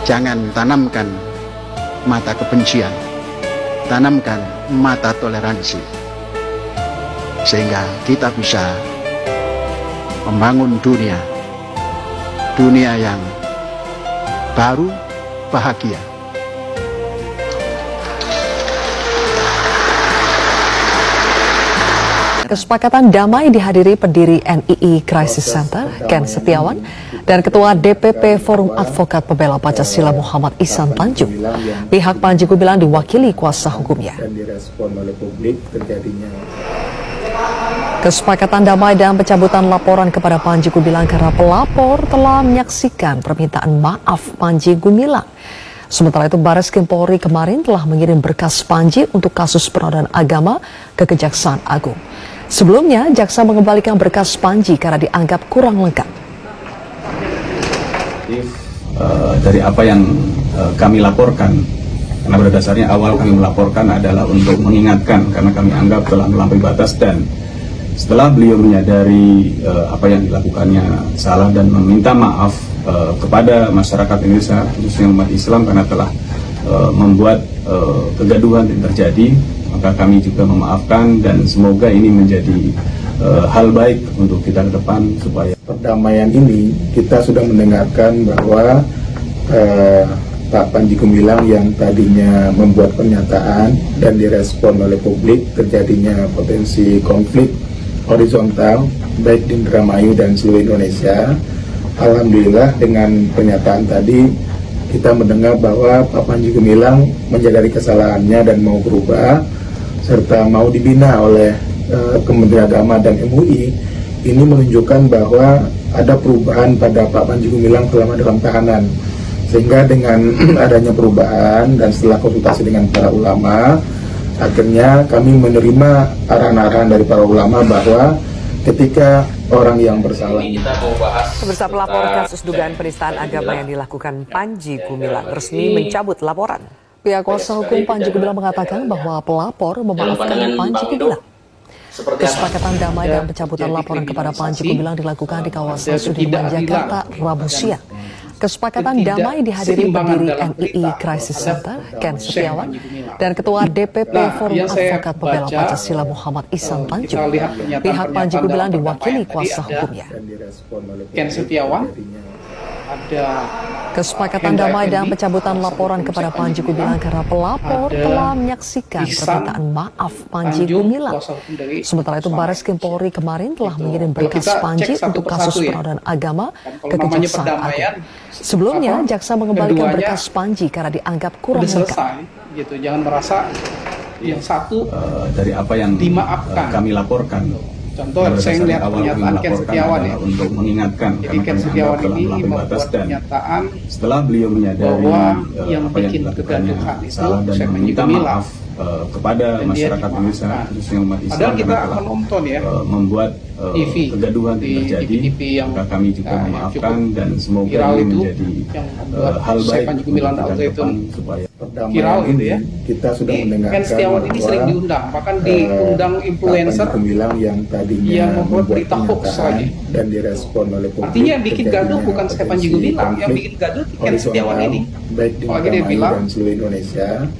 Jangan tanamkan mata kebencian, tanamkan mata toleransi, sehingga kita bisa membangun dunia yang baru, bahagia. Kesepakatan damai dihadiri pendiri NII Crisis Center, Ken Setiawan, dan Ketua DPP Forum Advokat Pembela Pancasila Muhammad Ihsan Tanjung. Pihak Panji Gumilang diwakili kuasa hukumnya. Kesepakatan damai dan pencabutan laporan kepada Panji Gumilang karena pelapor telah menyaksikan permintaan maaf Panji Gumilang. Sementara itu, Barreskrim Polri kemarin telah mengirim berkas Panji untuk kasus penodaan agama ke Kejaksaan Agung. Sebelumnya, jaksa mengembalikan berkas Panji karena dianggap kurang lengkap. Dari apa yang kami laporkan, karena pada dasarnya awal kami melaporkan adalah untuk mengingatkan karena kami anggap telah melampaui batas, dan setelah beliau menyadari apa yang dilakukannya salah dan meminta maaf kepada masyarakat Indonesia, khususnya umat Islam, karena telah membuat kegaduhan yang terjadi, maka kami juga memaafkan, dan semoga ini menjadi hal baik untuk kita ke depan supaya perdamaian ini. Kita sudah mendengarkan bahwa Pak Panji Gumilang yang tadinya membuat pernyataan dan direspon oleh publik terjadinya potensi konflik horizontal baik di Indramayu dan seluruh Indonesia. Alhamdulillah dengan pernyataan tadi kita mendengar bahwa Pak Panji Gumilang menyadari kesalahannya dan mau berubah serta mau dibina oleh Kementerian Agama dan MUI. Ini menunjukkan bahwa ada perubahan pada Pak Panji Gumilang selama dalam tahanan, sehingga dengan adanya perubahan dan setelah konsultasi dengan para ulama, akhirnya kami menerima arahan-arahan dari para ulama bahwa ketika orang yang bersalah. Pemirsa, pelapor kasus dugaan penistaan agama yang dilakukan Panji Gumilang resmi mencabut laporan. Pihak kuasa hukum Panji Gumilang mengatakan bahwa pelapor memaafkan Panji Gumilang. Kesepakatan damai dan pencabutan laporan kepada Panji Gumilang dilakukan di kawasan Sudirman, Jakarta, Rabu siang. Kesepakatan damai dihadiri pendiri NII Crisis Center, Ken Setiawan, dan Ketua DPP Forum Advokat Pembela Pancasila Muhammad Ihsan Tanjung. Pihak Panji Gumilang diwakili kuasa hukumnya. Ken Setiawan, ada kesepakatan damai dan pencabutan laporan kepada Panji Gumilang karena pelapor telah menyaksikan permintaan maaf Panji Gumilang. Sementara itu, Barreskrim Polri kemarin telah mengirim berkas Panji untuk kasus penodaan agama ke Kejaksaan Agung. Sebelumnya, jaksa mengembalikan berkas Panji karena dianggap kurang lengkap. Gitu, jangan merasa yang satu dari apa yang dimaafkan. Kami laporkan. Contoh, saya melihat pernyataan Ken Setiawan ya. Untuk mengingatkan, jadi Ken Setiawan ini membuat pernyataan setelah beliau menyadari bahwa yang bikin kegaduhan itu saya meminta maaf kepada masyarakat Indonesia, khususnya umat Islam, padahal kita menonton ya, membuat kegaduhan yang terjadi, maka kami juga memaafkan, dan semoga ini menjadi hal baik untuk kita ke depan supaya viral gitu ya. Kita sudah mendengarkan Ken Setiawan ini sering diundang, bahkan diundang influencer yang membuat berita hoax lagi dan direspon oleh publik. Artinya yang bikin gaduh bukan saya Panji Gumilang, yang bikin gaduh Ken Setiawan ini. Apalagi dia bilang seluruh Indonesia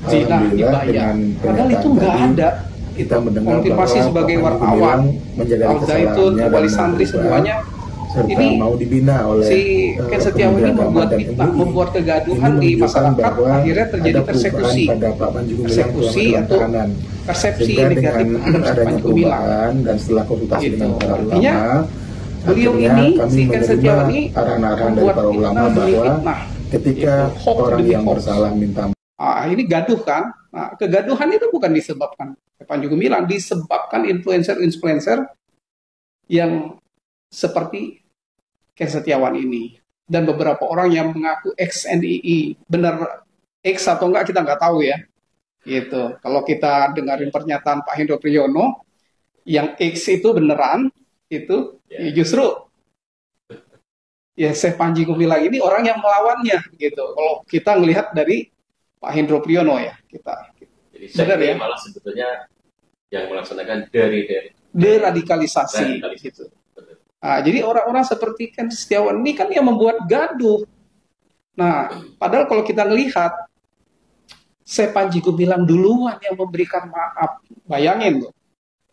zina dibayar, padahal itu nggak ada. Kita mendengar konfirmasi sebagai wartawan, Al-Zaitun, Wali Santri semuanya. Ini mau dibina oleh si Ken Setiawan ini membuat fitnah, membuat kegaduhan di masyarakat, akhirnya terjadi persekusi atau persepsi negatif terhadap Panji Gumilang. Dan setelah konsultasi dengan para ulama, beliau ini, si Ken Setiawan ini membuat para ulama bahwa ketika orang yang bersalah minta ini gaduh kan. Nah, kegaduhan itu bukan disebabkan Panji Gumilang, disebabkan influencer yang seperti Ken Setiawan ini dan beberapa orang yang mengaku ex-NII. Benar X atau enggak kita nggak tahu ya. Gitu. Kalau kita dengarin pernyataan Pak Hendro Priyono yang X itu beneran itu ya justru ya Syekh Panji Gumilang ini orang yang melawannya gitu. Kalau kita ngelihat dari Pak Hendro Priyono ya kita. Jadi benar ya. Malah sebetulnya yang melaksanakan deradikalisasi gitu. Nah, jadi orang-orang seperti Ken Setiawan ini kan yang membuat gaduh Nah, padahal kalau kita melihat, Panji Gumilang duluan yang memberikan maaf. Bayangin loh,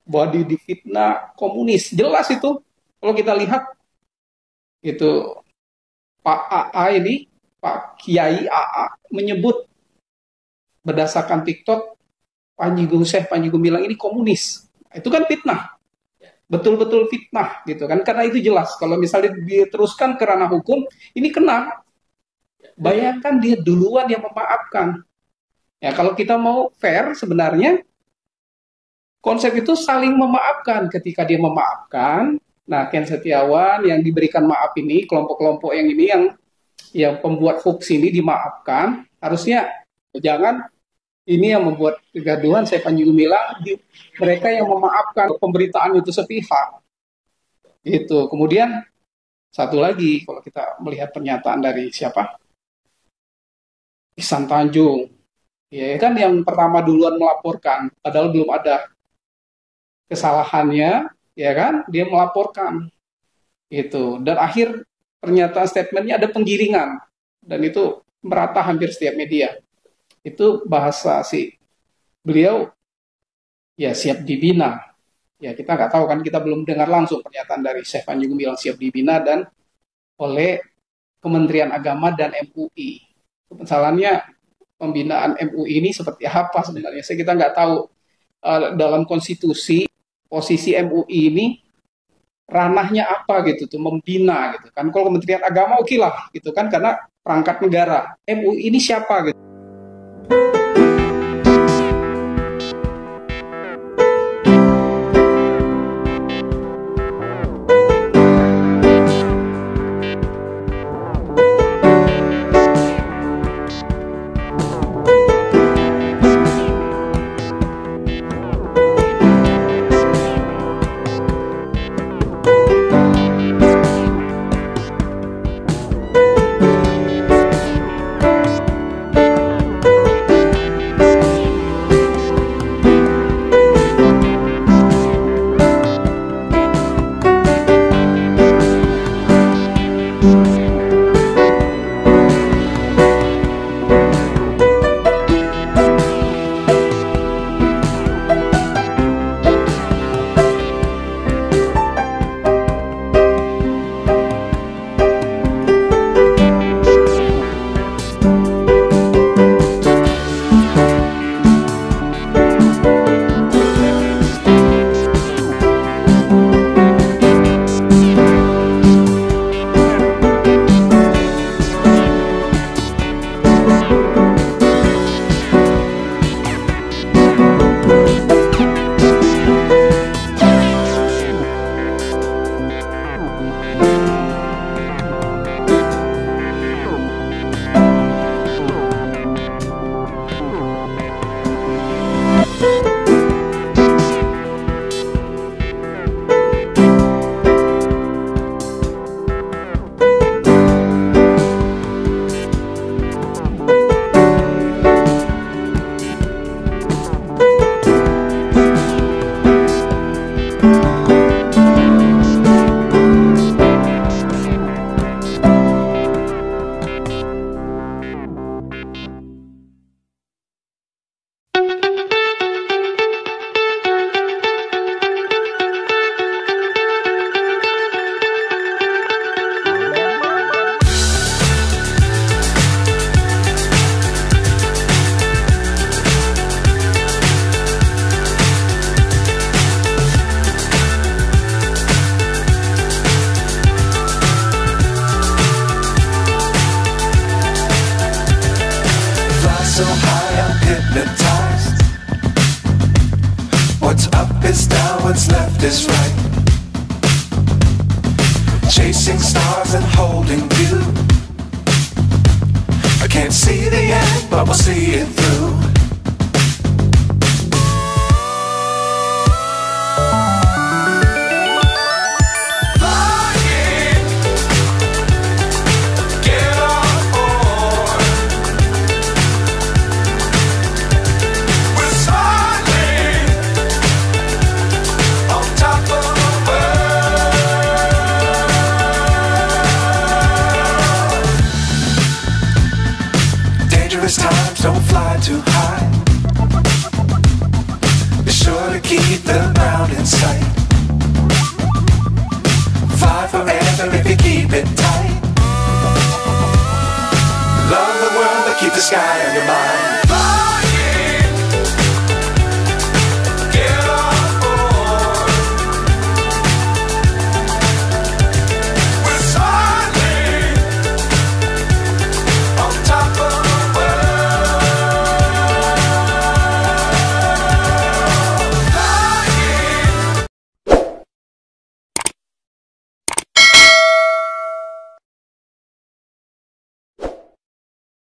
bahwa difitnah komunis. Jelas itu, kalau kita lihat, itu Pak AA ini, Pak Kiai AA, menyebut berdasarkan TikTok, Panji Gumilang ini komunis. Itu kan fitnah. Betul-betul fitnah gitu kan. Karena itu jelas, kalau misalnya diteruskan ke ranah hukum, ini kena. Bayangkan dia duluan yang memaafkan. Ya, kalau kita mau fair sebenarnya, konsep itu saling memaafkan. Ketika dia memaafkan, nah Ken Setiawan yang diberikan maaf ini, kelompok-kelompok yang ini yang pembuat hoax ini dimaafkan, harusnya jangan ini yang membuat kegaduhan. Panji Gumilang, mereka yang memaafkan pemberitaan itu sepihak. Itu. Kemudian satu lagi, kalau kita melihat pernyataan dari siapa? Ihsan Tanjung. Ya kan yang pertama duluan melaporkan, padahal belum ada kesalahannya, ya kan? Dia melaporkan. Itu. Dan akhir pernyataan statementnya ada penggiringan. Dan itu merata hampir setiap media. Itu bahasa beliau ya siap dibina. Ya kita nggak tahu kan, kita belum dengar langsung pernyataan dari Syekh Panji Gumilang siap dibina dan oleh Kementerian Agama dan MUI. Kesalahannya pembinaan MUI ini seperti apa sebenarnya? Kita nggak tahu dalam konstitusi posisi MUI ini ranahnya apa gitu tuh, membina gitu kan. Kalau Kementerian Agama oke lah gitu kan, karena perangkat negara. MUI ini siapa gitu? what's left is right. Chasing stars and holding you. I can't see the end, but we'll see it through. Perilous times, don't fly too high. Be sure to keep the ground in sight. Fly forever if you keep it tight. Love the world, but keep the sky on your mind.